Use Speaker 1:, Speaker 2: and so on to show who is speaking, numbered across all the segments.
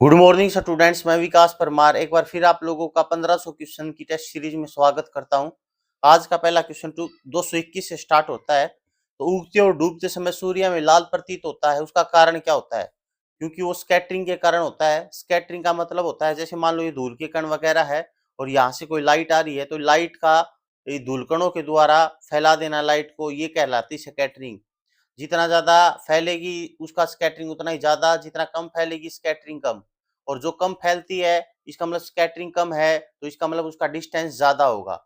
Speaker 1: Good morning students, मैं विकास परमार एक बार फिर आप लोगों का 1500 क्वेश्चन की टेस्ट सीरीज में स्वागत करता हूं। आज का पहला क्वेश्चन 221 से स्टार्ट होता है। तो उगते और डूबते समय सूर्य में लाल प्रतीत होता है, उसका कारण क्या होता है? क्योंकि वो स्कैटरिंग के कारण होता है। स्कैटरिंग का मतलब होता है, जैसे मान लो ये धूल के कण वगैरह है और यहाँ से कोई लाइट आ रही है, तो लाइट का धूल कणों के द्वारा फैला देना लाइट को, ये कहलाती है स्कैटरिंग। जितना ज्यादा फैलेगी उसका स्कैटरिंग उतना ही ज्यादा, जितना कम फैलेगी स्कैटरिंग कम। और जो कम फैलती है, इसका मतलब स्कैटरिंग कम है, तो इसका मतलब उसका डिस्टेंस ज्यादा होगा।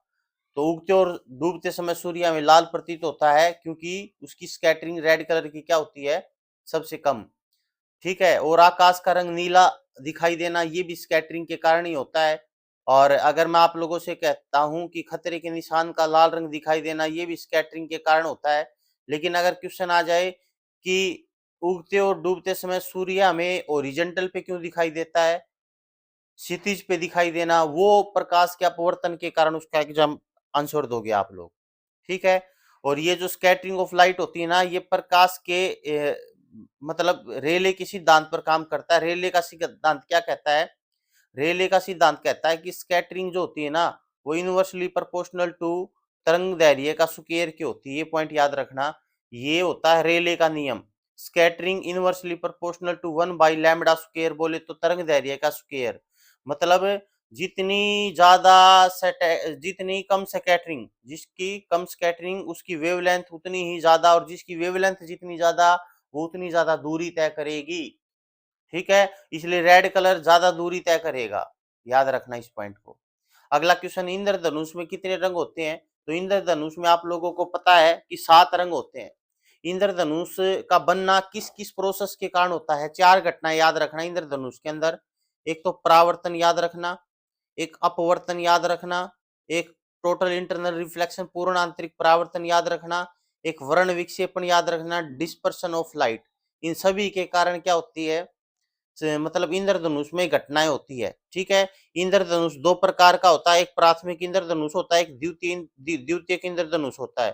Speaker 1: तो उगते और डूबते समय सूर्य में लाल प्रतीत होता है क्योंकि उसकी स्कैटरिंग रेड कलर की क्या होती है, सबसे कम। ठीक है। और आकाश का रंग नीला दिखाई देना, ये भी स्कैटरिंग के कारण ही होता है। और अगर मैं आप लोगों से कहता हूं कि खतरे के निशान का लाल रंग दिखाई देना, ये भी स्कैटरिंग के कारण होता है। लेकिन अगर क्वेश्चन आ जाए कि उगते और डूबते समय सूर्य हमें ओरिजेंटल पे क्यों दिखाई देता है, क्षितिज पे दिखाई देना, वो प्रकाश के अपवर्तन के कारण, उसका एग्जाम आंसर दोगे आप लोग। ठीक है। और ये जो स्कैटरिंग ऑफ लाइट होती है ना, ये प्रकाश के मतलब रेले के सिद्धांत पर काम करता है। रेले का सिद्धांत क्या कहता है? रेले का सिद्धांत कहता है कि स्कैटरिंग जो होती है ना, वो इनवर्सली प्रोपोर्शनल टू तरंग दैर्घ्य का स्क्वायर की होती है। ये पॉइंट याद रखना, ये होता है रेले का नियम। Scattering inversely proportional to lambda square, बोले तो तरंग दैर्घ्य का स्क्वायर। मतलब जितनी ज्यादा जितनी कम स्कैटरिंग, जिसकी कम स्कैटरिंग उसकी वेवलेंथ उतनी ही ज्यादा, और जिसकी वेवलेंथ जितनी ज्यादा वो उतनी ज्यादा दूरी तय करेगी। ठीक है। इसलिए रेड कलर ज्यादा दूरी तय करेगा, याद रखना इस पॉइंट को। अगला क्वेश्चन, इंद्रधनुष में कितने रंग होते हैं? तो इंद्रधनुष में आप लोगों को पता है कि 7 रंग होते हैं। इंद्रधनुष का बनना किस किस प्रोसेस के कारण होता है? 4 घटनाएं याद रखना इंद्रधनुष के अंदर। एक तो परावर्तन याद रखना, एक अपवर्तन याद रखना, एक टोटल इंटरनल रिफ्लेक्शन पूर्ण आंतरिक परावर्तन याद रखना, एक वर्ण विक्षेपण याद रखना, डिस्पर्शन ऑफ लाइट। इन सभी के कारण क्या होती है, मतलब इंद्रधनुष में घटनाएं होती है। ठीक है। इंद्रधनुष दो प्रकार का होता है, एक प्राथमिक इंद्रधनुष होता है, एक द्वितीयक इंद्रधनुष होता है।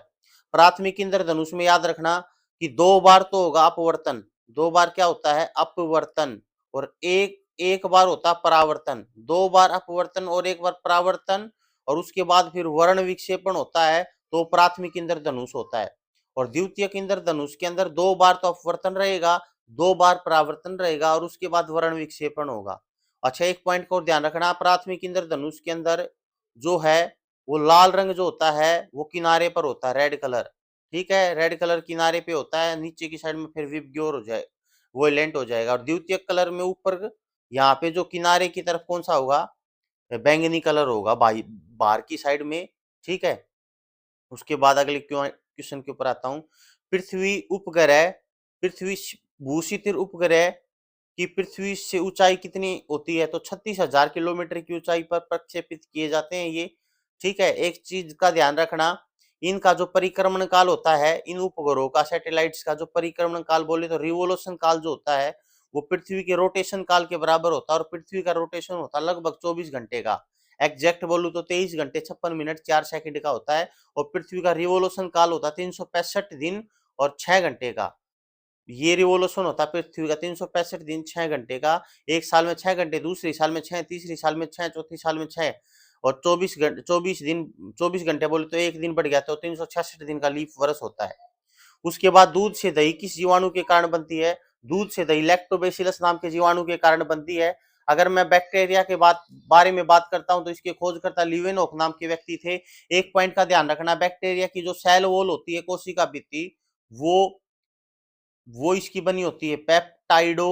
Speaker 1: प्राथमिक इंद्रधनुष में याद रखना कि 2 बार तो होगा अपवर्तन, 2 बार क्या होता है, अपवर्तन। और एक एक बार होता है परावर्तन। 2 बार अपवर्तन और 1 बार परावर्तन, और उसके बाद फिर वर्ण विक्षेपण होता है, तो प्राथमिक इंद्रधनुष होता है। और द्वितीयक इंद्रधनुष के अंदर 2 बार तो अपवर्तन रहेगा, 2 बार परावर्तन रहेगा, और उसके बाद वर्ण विक्षेपण होगा। अच्छा, एक पॉइंट को ध्यान रखना, प्राथमिक इंद्रधनुष के अंदर जो है वो लाल रंग जो होता है वो किनारे पर होता है, रेड कलर। ठीक है, रेड कलर किनारे पे होता है, नीचे की साइड में फिर विबग्योर हो जाए, वोलेंट हो जाएगा। और द्वितीयक कलर में ऊपर यहाँ पे जो किनारे की तरफ कौन सा होगा, बैंगनी कलर होगा बाहर की साइड में। ठीक है। उसके बाद अगले क्वेश्चन के ऊपर आता हूँ। पृथ्वी उपग्रह, पृथ्वी भूशितिर उपग्रह की पृथ्वी से ऊंचाई कितनी होती है? तो 36,000 किलोमीटर की ऊंचाई पर प्रक्षेपित किए जाते हैं ये। ठीक है। एक चीज का ध्यान रखना, इनका जो परिक्रमण काल होता है, इन उपग्रहों का, सैटेलाइट्स का जो परिक्रमण काल बोले तो रिवोल्यूशन काल जो होता है, वो पृथ्वी के रोटेशन काल के बराबर होता है। और पृथ्वी का रोटेशन होता है लगभग 24 घंटे का। एग्जैक्ट बोलूं तो 23 घंटे 56 मिनट 4 सेकंड का होता है। और पृथ्वी का रिवोल्यूशन काल होता है 365 दिन और 6 घंटे का। ये रिवोल्यूशन होता है पृथ्वी का 365 दिन 6 घंटे का। एक साल में 6 घंटे, दूसरी साल में 6, तीसरी साल में 6, चौथी साल में 6। और 24 घंटे बोले तो एक दिन बढ़ गया, तो 366 दिन का लीप वर्ष होता है। उसके बाद दूध से दही किस जीवाणु के कारण बनती है? दूध से दही लैक्टोबैसिलस नाम के जीवाणु के कारण बनती है। अगर मैं बैक्टीरिया के बारे में बात करता हूं, तो इसके खोजकर्ता लिवेनोक नाम के व्यक्ति थे। एक पॉइंट का ध्यान रखना, बैक्टीरिया की जो सेल वॉल होती है, कोशिका भित्ति, वो वो इसकी बनी होती है पेप्टाइडो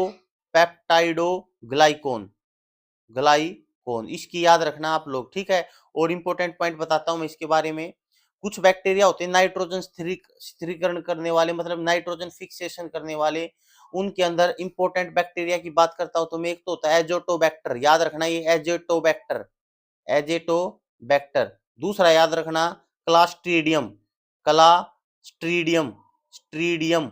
Speaker 1: ग्लाइकोन, ग्लाइकोन, इसकी याद रखना आप लोग। ठीक है। और इंपॉर्टेंट पॉइंट बताता हूं मैं इसके बारे में। कुछ बैक्टीरिया होते हैं नाइट्रोजन स्थिरीकरण करने वाले, मतलब नाइट्रोजन फिक्सेशन करने वाले। उनके अंदर इंपॉर्टेंट बैक्टीरिया की बात करता हूं तो मैं, एक तो होता है एजोटोबैक्टर, याद रखना ये एजेटोबैक्टर, एजेटोबैक्टर। दूसरा याद रखना क्लास्ट्रीडियम, क्लास्ट्रीडियम, स्ट्रीडियम।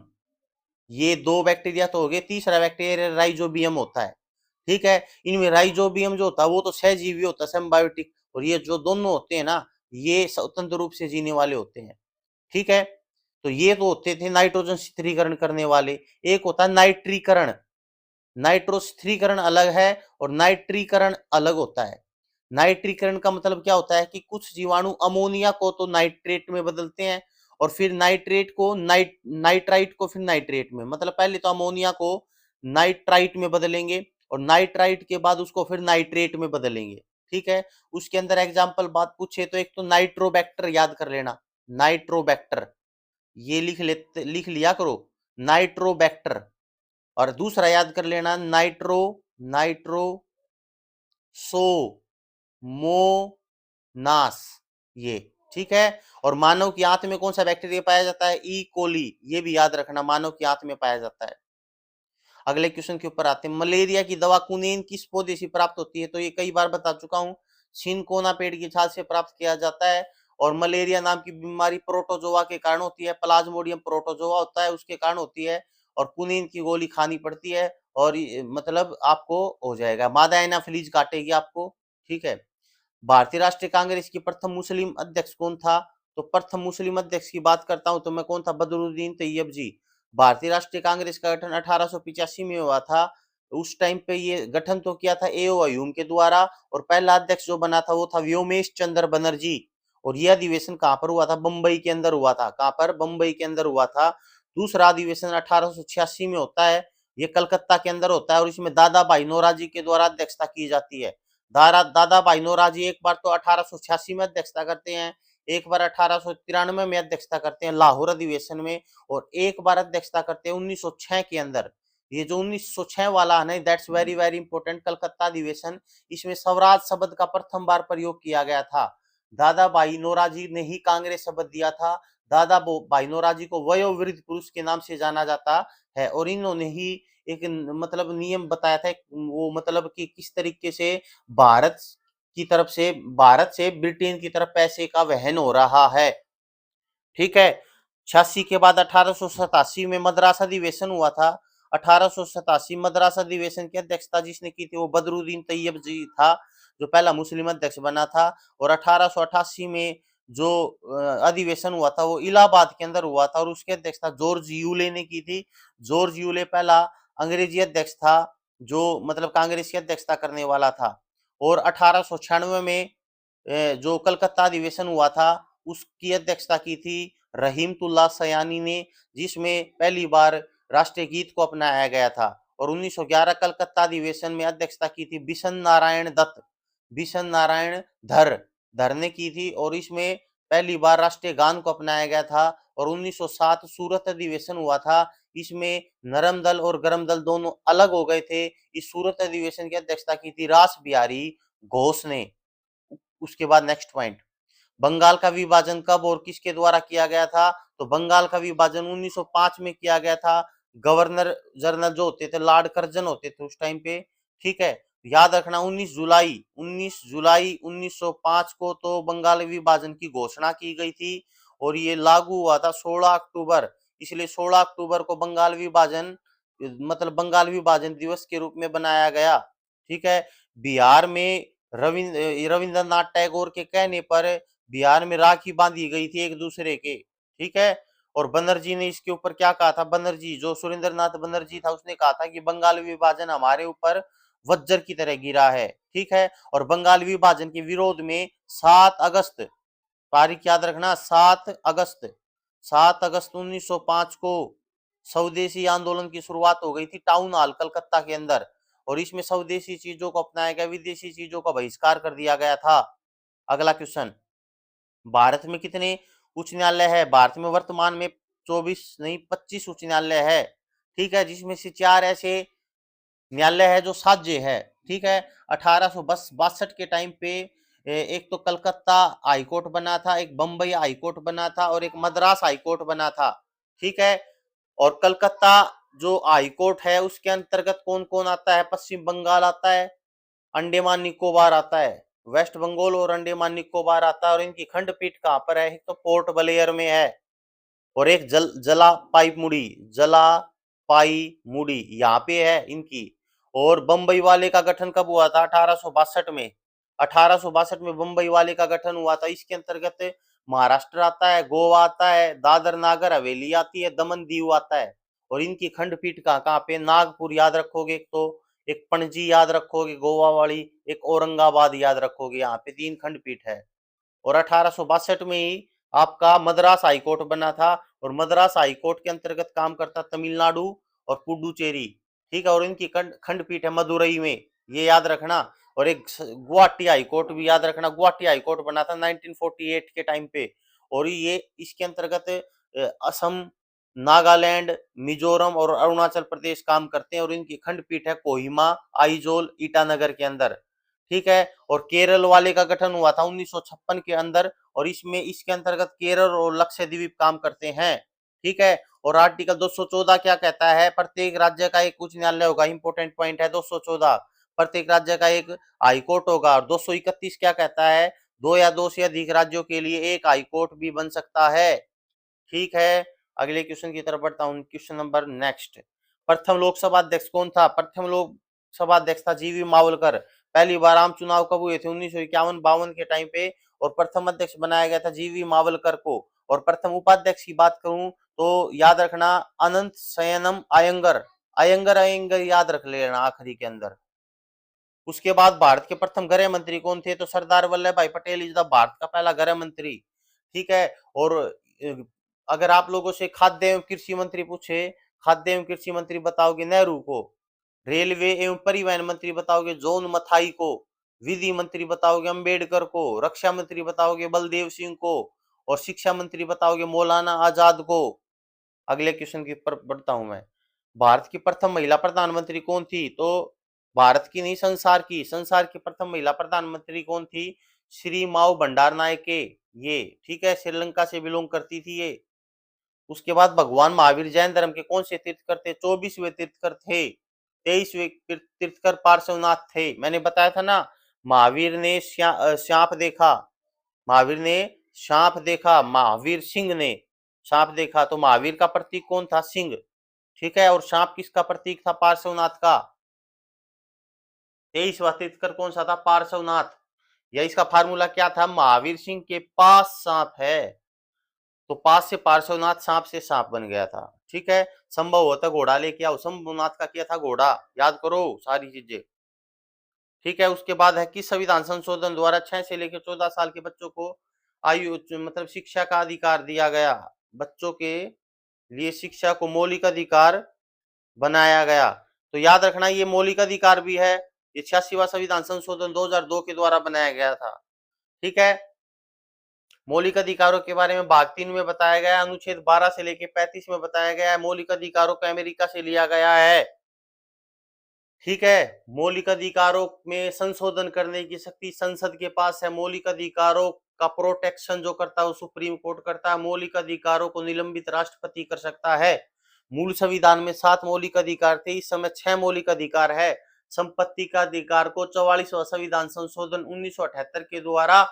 Speaker 1: ये 2 बैक्टीरिया तो हो गए। तीसरा बैक्टीरिया राइजोबियम होता है। ठीक है। इनमें राइजोबियम जो होता है वो तो सहजीवी होता है, सिम्बायोटिक। और ये जो दोनों होते हैं ना, ये स्वतंत्र रूप से जीने वाले होते हैं। ठीक है। तो ये तो होते थे नाइट्रोजन स्थिरीकरण करने वाले। एक होता है नाइट्रीकरण, नाइट्रोस्थिरीकरण अलग है और नाइट्रीकरण अलग होता है। नाइट्रीकरण का मतलब क्या होता है कि कुछ जीवाणु अमोनिया को तो नाइट्रेट में बदलते हैं और फिर नाइट्रेट को नाइट्राइट को फिर नाइट्रेट में, मतलब पहले तो अमोनिया को नाइट्राइट में बदलेंगे और नाइट्राइट के बाद उसको फिर नाइट्रेट में बदलेंगे। ठीक है, उसके अंदर एग्जाम्पल बात पूछे तो एक तो नाइट्रोबैक्टर याद कर लेना, नाइट्रोबैक्टर ये लिख लिया करो, नाइट्रोबैक्टर। और दूसरा याद कर लेना नाइट्रो सो मोनास, ये ठीक है। और मानव की आंत में कौन सा बैक्टीरिया पाया जाता है? ई कोली, ये भी याद रखना, मानव की आंत में पाया जाता है। अगले क्वेश्चन के ऊपर आते हैं, मलेरिया की दवा कुनेन किस पौधे से प्राप्त होती है? तो ये कई बार बता चुका हूं, सिनकोना पेड़ की छाल से प्राप्त किया जाता है। और मलेरिया नाम की बीमारी प्रोटोजोआ के कारण होती है, प्लाज्मोडियम प्रोटोजोआ होता है उसके कारण होती है। और कुनीन की गोली खानी पड़ती है और मतलब आपको हो जाएगा, मादा एनाफिलीज काटेगी आपको। ठीक है, भारतीय राष्ट्रीय कांग्रेस की प्रथम मुस्लिम अध्यक्ष कौन था? तो प्रथम मुस्लिम अध्यक्ष की बात करता हूं तो मैं कौन था? बदरुद्दीन तैयब जी। भारतीय राष्ट्रीय कांग्रेस का गठन 1885 में हुआ था। उस टाइम पे ये गठन तो किया था ए ओ अयूम के द्वारा और पहला अध्यक्ष जो बना था वो था व्योमेश चंद्र बनर्जी। और यह अधिवेशन कहां पर हुआ था? बंबई के अंदर हुआ था। कहां पर? बंबई के अंदर हुआ था। दूसरा अधिवेशन 1886 में होता है, ये कलकत्ता के अंदर होता है और इसमें दादा भाई नौरोजी के द्वारा अध्यक्षता की जाती है। दादा भाई नौरोजी एक बार तो 1886 में अध्यक्षता करते हैं, एक बार 1893 में अध्यक्षता करते हैं लाहौर अधिवेशन में, और एक बार अध्यक्षता करते हैं 1906 के अंदर। ये जो 1906 वाला है ना, that's very very important, Calcutta अधिवेशन, इसमें स्वराज शब्द का प्रथम बार प्रयोग किया गया था। दादा भाई नौरोजी ने ही कांग्रेस शब्द दिया था। दादा भाई नौरोजी को वयोवृद्ध पुरुष के नाम से जाना जाता है और इन्होंने ही एक मतलब नियम बताया था, वो मतलब कि किस तरीके से भारत भारत से ब्रिटेन की तरफ पैसे का वहन हो रहा है। ठीक है, 86 के बाद 1887 में मद्रास अधिवेशन हुआ था। 1887 मद्रास अधिवेशन की अध्यक्षता जिसने की थी वो बदरुद्दीन तैयब जी था, जो पहला मुस्लिम अध्यक्ष बना था। और 1888 में जो अधिवेशन हुआ था वो इलाहाबाद के अंदर हुआ था और उसकी अध्यक्षता जॉर्ज यूले ने की थी। जॉर्ज यूले पहला अंग्रेजी अध्यक्ष था जो मतलब कांग्रेस की अध्यक्षता करने वाला था। और 1896 में जो कलकत्ता अधिवेशन हुआ था उसकी अध्यक्षता की थी रहीमतुल्लाह सयानी ने, जिसमें पहली बार राष्ट्रीय गीत को अपनाया गया था। और 1911 कलकत्ता अधिवेशन में अध्यक्षता की थी बिशन नारायण धर ने की थी और इसमें पहली बार राष्ट्रीय गान को अपनाया गया था। और 1907 सूरत अधिवेशन हुआ था, इसमें नरम दल और गरम दल दोनों अलग हो गए थे। इस सूरत अधिवेशन की अध्यक्षता की थी रास बिहारी घोष ने। उसके बाद नेक्स्ट पॉइंट, बंगाल का विभाजन कब और किसके द्वारा किया गया था? तो बंगाल का विभाजन 1905 में किया गया था। गवर्नर जनरल जो होते थे लॉर्ड कर्जन होते थे उस टाइम पे। ठीक है, याद रखना 19 जुलाई 1905 को तो बंगाल विभाजन की घोषणा की गई थी और ये लागू हुआ था 16 अक्टूबर। इसलिए 16 अक्टूबर को बंगाल विभाजन दिवस के रूप में बनाया गया। ठीक है, बिहार में रविंद्रनाथ टैगोर के कहने पर बिहार में राखी बांधी गई थी एक दूसरे के। ठीक है, और बनर्जी ने इसके ऊपर क्या कहा था? बनर्जी जो सुरेंद्रनाथ बनर्जी था उसने कहा था कि बंगाल विभाजन हमारे ऊपर वज्र की तरह गिरा है। ठीक है, और बंगाल विभाजन के विरोध में 7 अगस्त, तारीख याद रखना, 7 अगस्त 1905 को स्वदेशी आंदोलन की शुरुआत हो गई थी टाउन हॉल कलकत्ता के अंदर। और इसमें स्वदेशी चीजों को अपनाया गया, विदेशी चीजों का बहिष्कार कर दिया गया था। अगला क्वेश्चन, भारत में कितने उच्च न्यायालय है? भारत में वर्तमान में 24 नहीं 25 उच्च न्यायालय है। ठीक है, जिसमें से 4 ऐसे न्यायालय है जो साझे है। ठीक है, 1862 के टाइम पे एक तो कलकत्ता हाईकोर्ट बना था, एक बंबई हाईकोर्ट बना था और एक मद्रास हाईकोर्ट बना था। ठीक है, और कलकत्ता जो हाईकोर्ट है उसके अंतर्गत कौन कौन आता है? पश्चिम बंगाल आता है, अंडमान निकोबार आता है, वेस्ट बंगाल और अंडमान निकोबार आता है। और इनकी खंडपीठ कहां पर है? तो पोर्ट ब्लेयर में है। और एक जला पाई मुड़ी यहाँ पे है इनकी। और बंबई वाले का गठन कब हुआ था? 1862 में। 1862 में बंबई वाले का गठन हुआ था। इसके अंतर्गत महाराष्ट्र आता है, गोवा आता है, दादर नागर हवेली आती है, दमन दीव आता है। और इनकी खंडपीठ कहाँ कहाँ पे, नागपुर याद रखोगे, तो एक पणजी याद रखोगे गोवा वाली, एक औरंगाबाद याद रखोगे, यहाँ पे 3 खंडपीठ है। और 1862 में ही आपका मद्रास हाईकोर्ट बना था, और मद्रास हाईकोर्ट के अंतर्गत काम करता तमिलनाडु और पुडुचेरी, ठीक है। और इनकी खंडपीठ है मदुरई में, ये याद रखना। और एक गुवाहाटी हाईकोर्ट भी याद रखना, गुवाहाटी हाईकोर्ट बना था 1948 के टाइम पे, और ये इसके अंतर्गत असम, नागालैंड, मिजोरम और अरुणाचल प्रदेश काम करते हैं, और इनकी खंडपीठ है कोहिमा, आइजोल, ईटानगर के अंदर, ठीक है। और केरल वाले का गठन हुआ था 1956 के अंदर, और इसमें इसके अंतर्गत केरल और लक्षद्वीप काम करते हैं, ठीक है। और आर्टिकल 214 क्या कहता है, प्रत्येक राज्य का एक उच्च न्यायालय होगा, इंपोर्टेंट पॉइंट है 214, प्रत्येक राज्य का एक हाईकोर्ट होगा। और 231 क्या कहता है, 2 या 2 से अधिक राज्यों के लिए एक हाईकोर्ट भी बन सकता है, ठीक है। अगले क्वेश्चन की तरफ बढ़ता हूं, क्वेश्चन नंबर नेक्स्ट। प्रथम लोकसभा अध्यक्ष कौन था, प्रथम लोकसभा अध्यक्ष था जीवी मावलकर। पहली बार आम चुनाव कब हुए थे, 1951-52 के टाइम पे, और प्रथम अध्यक्ष बनाया गया था जीवी मावलकर को। और प्रथम उपाध्यक्ष की बात करूं तो याद रखना अनंत शयनम अयंगर, अयंगर अयंगर याद रख लेना आखिरी के अंदर। उसके बाद भारत के प्रथम गृह मंत्री कौन थे, तो सरदार वल्लभ भाई पटेल इज द भारत का पहला गृह मंत्री, ठीक है। और अगर आप लोगों से खाद्य एवं कृषि मंत्री पूछे, खाद्य एवं कृषि मंत्री बताओगे नेहरू को, रेलवे एवं परिवहन मंत्री बताओगे जॉन मथाई को, विधि मंत्री बताओगे अंबेडकर को, रक्षा मंत्री बताओगे बलदेव सिंह को, और शिक्षा मंत्री बताओगे मौलाना आजाद को। अगले क्वेश्चन की पर बढ़ता हूं मैं। भारत की प्रथम महिला प्रधानमंत्री कौन थी, तो भारत की नहीं संसार की, संसार की प्रथम महिला प्रधानमंत्री कौन थी, श्री माओ भंडार नायके, ये, ठीक है, श्रीलंका से बिलोंग करती थी ये। उसके बाद भगवान महावीर जैन धर्म के कौन से तीर्थकर थे, 24वें तीर्थकर थे। 23वें तीर्थकर पार्श्वनाथ थे। मैंने बताया था ना, महावीर ने सांप देखा, महावीर ने सांप देखा, महावीर सिंह ने सांप देखा, तो महावीर का प्रतीक कौन था, सिंह, ठीक है। और सांप किसका प्रतीक था, पार्श्वनाथ का। 23वां तीर्थकर कौन सा था, पार्श्वनाथ। या इसका फार्मूला क्या था, महावीर सिंह के पास सांप है, तो पास से पार्श्वनाथ, सांप से सांप बन गया था, ठीक है। संभव होता घोड़ा लेके आओ, शंभुनाथ का किया था घोड़ा, याद करो सारी चीजें, ठीक है। उसके बाद है कि संविधान संशोधन द्वारा 6 से लेकर 14 साल के बच्चों को आयु मतलब शिक्षा का अधिकार दिया गया, बच्चों के लिए शिक्षा को मौलिक अधिकार बनाया गया। तो याद रखना ये मौलिक अधिकार भी है, ये 86वां संविधान संशोधन 2002 के द्वारा बनाया गया था, ठीक है। मौलिक अधिकारों के बारे में भाग 3 में बताया गया, अनुच्छेद 12 से लेकर 35 में बताया गया है, मौलिक अधिकारों को अमेरिका से लिया गया है, ठीक है। मौलिक अधिकारों में संशोधन करने की शक्ति संसद के पास है, मौलिक अधिकारों का प्रोटेक्शन जो करता है वो सुप्रीम कोर्ट करता है, मौलिक अधिकारों को निलंबित राष्ट्रपति कर सकता है। मूल संविधान में 7 मौलिक अधिकार थे, इस समय 6 मौलिक अधिकार है। संपत्ति का अधिकार को 44वां संविधान संशोधन 1978 के द्वारा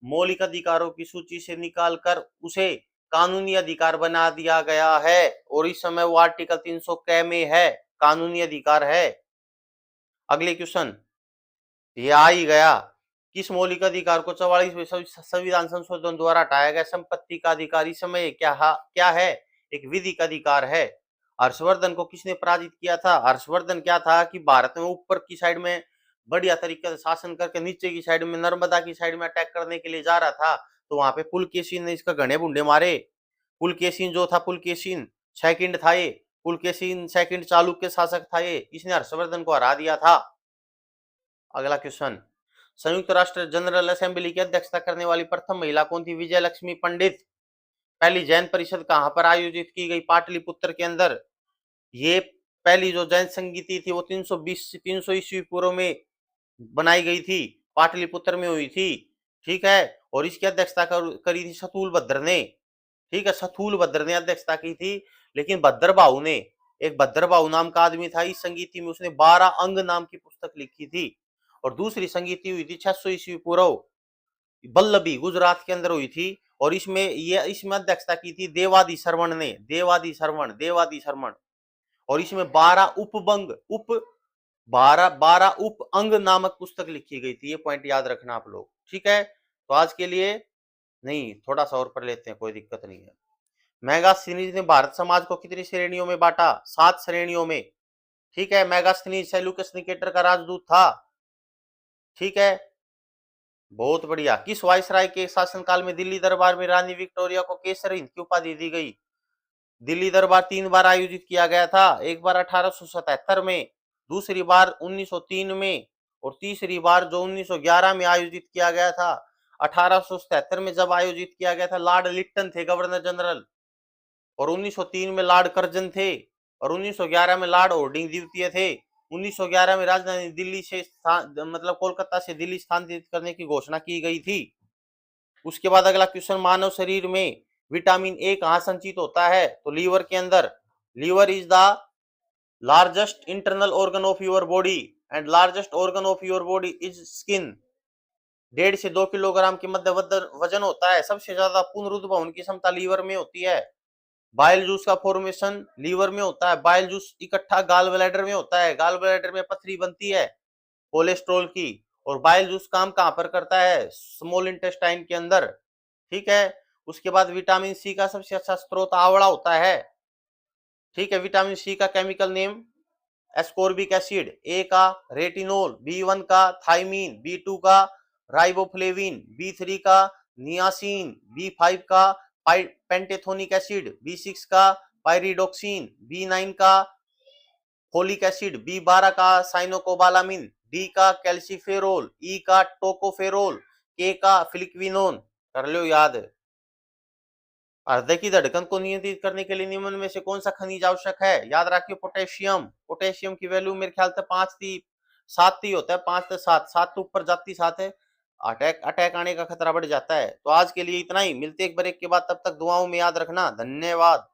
Speaker 1: मौलिक अधिकारों की सूची से निकालकर उसे कानूनी अधिकार बना दिया गया है, और इस समय वो आर्टिकल 300 क में है, कानूनी अधिकार है। अगले क्वेश्चन, ये आ ही गया, किस मौलिक अधिकार को 44वें संविधान संशोधन द्वारा हटाया गया, संपत्ति का अधिकार। इस समय क्या है, एक विधिक अधिकार है। हर्षवर्धन को किसने पराजित किया था, हर्षवर्धन क्या था कि भारत में ऊपर की साइड में बढ़िया तरीके से शासन करके नीचे की साइड में नर्मदा की साइड में अटैक करने के लिए जा रहा था, तो वहां पे पुलकेशिन ने इसका घने बुंडे मारे। पुलकेशिन जो था, पुलकेशिन सेकंड था ये, पुलकेशिन सेकंड चालुक्य शासक था ये, इसने हर्षवर्धन को हरा दिया था। अगला क्वेश्चन, संयुक्त राष्ट्र जनरल असेंबली की अध्यक्षता करने वाली प्रथम महिला कौन थी, विजय लक्ष्मी पंडित। पहली जैन परिषद कहां पर आयोजित की गई, पाटलिपुत्र के अंदर। ये पहली जो जैन संगीति थी वो 320 से 300 ईस्वी पूर्व में बनाई गई थी, पाटलिपुत्र में हुई थी, ठीक है। और इसकी अध्यक्षता करी थी सतुल भद्र ने, ठीक है, सतुल भद्र ने अध्यक्षता की थी। लेकिन भद्रबाहु ने, एक भद्रबाहु नाम का आदमी था, इस संगीति में उसने 12 अंग नाम की पुस्तक लिखी थी। और दूसरी संगीति हुई थी 600 ईस्वी पूर्व, बल्लभी गुजरात के अंदर हुई थी, और इसमें अध्यक्षता की थी देवादि श्रवण ने, देवादि श्रवण। और इसमें 12 उप अंग नामक पुस्तक लिखी गई थी, ये पॉइंट याद रखना आप लोग, ठीक है। तो आज के लिए नहीं, थोड़ा सा और पढ़ लेते हैं, कोई दिक्कत नहीं है। मेगास्थनीज ने भारत समाज को कितनी श्रेणियों में बांटा? 7 श्रेणियों में। ठीक है, मेगास्थनीज सेल्यूकस निकेटर का राजदूत था। ठीक है, बहुत बढ़िया। किस वायसराय के शासनकाल में दिल्ली दरबार में रानी विक्टोरिया को केसर हिंद की उपाधि दी गई? दिल्ली दरबार 3 बार आयोजित किया गया था। एक बार 1877 में, दूसरी बार 1903 में और तीसरी बार जो 1911 में आयोजित किया गया था। 1877 में जब आयोजित किया गया था, लॉर्ड लिट्टन थे गवर्नर जनरल, और 1903 में लॉर्ड कर्जन थे, और 1911 में लॉर्ड होर्डिंग द्वितीय थे। 1911 में राजधानी दिल्ली से मतलब कोलकाता से दिल्ली स्थानांतरित करने की घोषणा की गई थी। उसके बाद अगला क्वेश्चन, मानव शरीर में विटामिन ए कहाँ संचित होता है? तो लीवर के अंदर। Liver is the largest internal organ of your body and largest organ of your body is skin. 1.5 से 2 किलोग्राम के मध्य वजन होता है। सबसे ज्यादा पुनरुद्भवन की क्षमता लीवर में होती है। बाइल जूस का फॉर्मेशन लीवर में होता है। बाइल जूस इकट्ठा गाल ब्लैडर में होता है। गाल ब्लैडर में पथरी बनती है कोलेस्ट्रॉल की। और बाइल जूस काम कहां पर करता है? स्मॉल इंटेस्टाइन के अंदर। ठीक है, उसके बाद विटामिन सी का सबसे अच्छा स्रोत आंवला होता है। ठीक है, विटामिन सी का केमिकल नेम एस्कॉर्बिक एसिड, ए का रेटिनोल, बी1 का थाइमीन, बी2 का राइबोफ्लेविन, बी3 का नियासिन, बी5 का पेंटेथोनिक एसिड, बी6 का पायरिडोक्सिन, बी9 का फोलिक एसिड, बी12 का साइनोकोबालामिन, डी का कैल्सीफेरोल, ई का टोकोफेरोल, के का फ्लिक्विनोन। कर लो याद। हृदय की धड़कन को नियंत्रित करने के लिए निम्न में से कौन सा खनिज आवश्यक है? याद रखिए पोटेशियम। पोटेशियम की वैल्यू मेरे ख्याल से 5 थी, 7 थी होता है, 5 से 7, 7 तो ऊपर जाती 7 है। अटैक आने का खतरा बढ़ जाता है। तो आज के लिए इतना ही, मिलते एक ब्रेक के बाद, तब तक दुआओं में याद रखना। धन्यवाद।